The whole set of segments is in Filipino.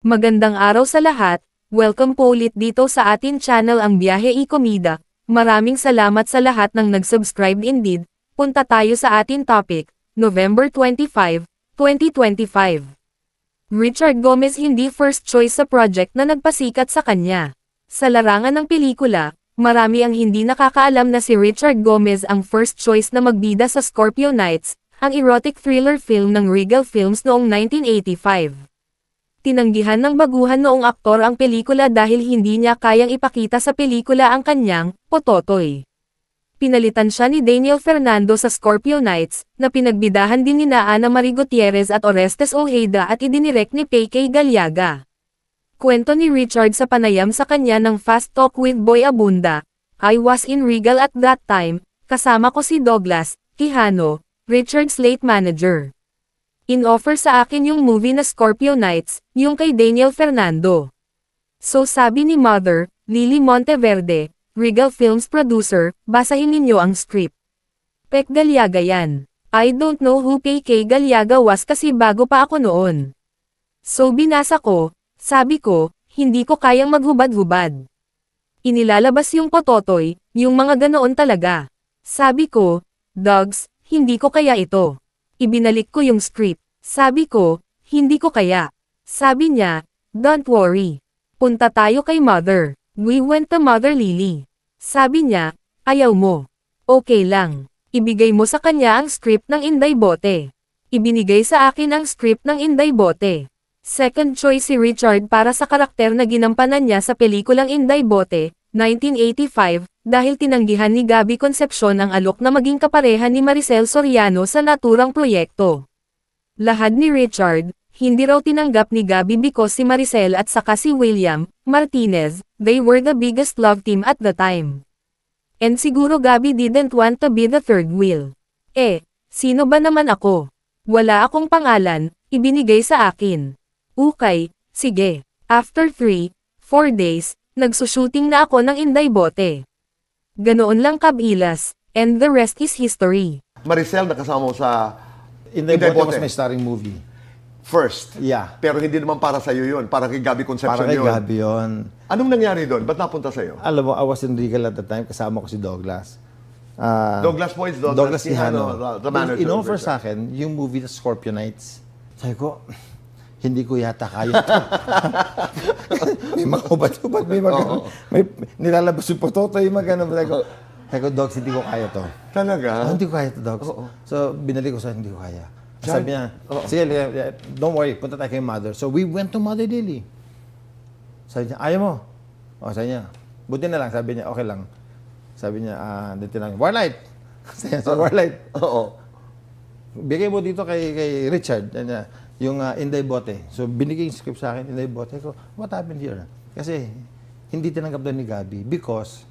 Magandang araw sa lahat, welcome po ulit dito sa atin channel ang Biyahe y Komida. Maraming salamat sa lahat ng nag-subscribe indeed. Punta tayo sa atin topic, November 25, 2025. Richard Gomez hindi first choice sa project na nagpasikat sa kanya. Sa larangan ng pelikula, marami ang hindi nakakaalam na si Richard Gomez ang first choice na magbida sa Scorpio Nights, ang erotic thriller film ng Regal Films noong 1985. Tinanggihan ng baguhan noong aktor ang pelikula dahil hindi niya kayang ipakita sa pelikula ang kanyang pototoy. Pinalitan siya ni Daniel Fernando sa Scorpio Nights, na pinagbidahan din ni Ana Marie Gutierrez at Orestes Ojeda at idinirect ni P.K. Galiaga. Kwento ni Richard sa panayam sa kanya ng Fast Talk with Boy Abunda, "I was in Regal at that time, kasama ko si Douglas Quijano, Richard's late manager. In-offer sa akin yung movie na Scorpio Nights, yung kay Daniel Fernando. So sabi ni Mother, Lily Monteverde, Regal Films producer, basahin ninyo ang script. Pek Galiaga yan. I don't know who P.K. Galiaga was kasi bago pa ako noon. So binasa ko, sabi ko, hindi ko kayang maghubad-hubad. Inilalabas yung pototoy, yung mga ganoon talaga. Sabi ko, Dogs, hindi ko kaya ito. Ibinalik ko yung script. Sabi ko, hindi ko kaya. Sabi niya, don't worry. Punta tayo kay Mother. We went to Mother Lily. Sabi niya, ayaw mo. Okay lang. Ibigay mo sa kanya ang script ng Inday Bote. Ibinigay sa akin ang script ng Inday Bote. Second choice si Richard para sa karakter na ginampanan niya sa pelikulang Inday Bote, 1985, dahil tinanggihan ni Gabby Concepcion ang alok na maging kapareha ni Maricel Soriano sa naturang proyekto. Lahad ni Richard, hindi raw tinanggap ni Gabby because si Maricel at saka si William Martinez, they were the biggest love team at the time. And siguro Gabby didn't want to be the third wheel. Sino ba naman ako? Wala akong pangalan, ibinigay sa akin. Okay, sige. After 3-4 days, nagsushooting na ako ng Inday Bote. Ganoon lang kabilas, and the rest is history. Maricel, nakasama mo sa Inday Bote was my starring movie. first. Yeah. Pero hindi naman para sa'yo yun. Para kay Gabby Concepcion Para kay yun. Gabby yun. Anong nangyari doon? Ba't napunta sa'yo? Alam mo, I was in Regal at the time, kasama ko si Douglas. Douglas Points, Douglas Quijano. the manager. In-offer sa akin yung movie na Scorpio Nights. Sabi ko, hindi ko yata kaya ito. May mga ubat-ubat, may nilalabas yung pototo, yung mga ganun. Sabi ko, Dogs, hindi ko kaya to. Talaga? Hindi ko kaya to, Dogs. So, binalik ko sa hindi ko kaya. Sabi niya, sige, don't worry, punta tayo kay Mother. So, we went to Mother Lily. Sabi niya, ayaw mo? Sabi niya, buti na lang. Sabi niya, okay lang. Sabi niya, dito lang, Warlight. Sabi niya, Warlight. Bigay mo dito kay Richard, yung Inday Bote. So, binigay yung script sa akin, Inday Bote. Ko, what happened here? Kasi, hindi tinanggap doon ni Gabby because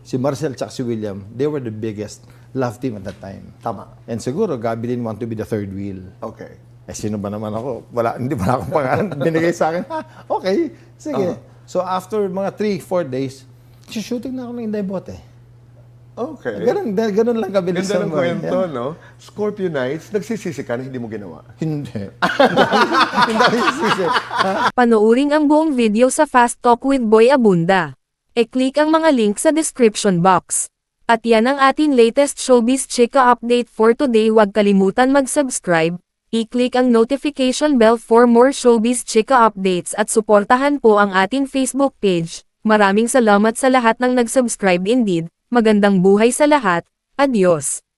si Marcel at si William, they were the biggest love team at that time. Tama. And siguro, Gabby didn't want to be the third wheel. Okay. Sino ba naman ako? Hindi pa akong pangalan. Binigay sa akin, okay, sige. So, after mga 3-4 days, shooting na ako ng Inday Bote. Okay. Ganun lang kabilis. Ganda ng kwento, no? Scorpio Nights, nagsisisi ka na hindi mo ginawa. Hindi. Hindi ako nagsisisi. Panoorin ang buong video sa Fast Talk with Boy Abunda. E-click ang mga link sa description box. At yan ang ating latest Showbiz Chika update for today. Huwag kalimutan mag-subscribe, i-click ang notification bell for more Showbiz Chika updates at suportahan po ang ating Facebook page. Maraming salamat sa lahat ng nag-subscribe indeed. Magandang buhay sa lahat. Adios.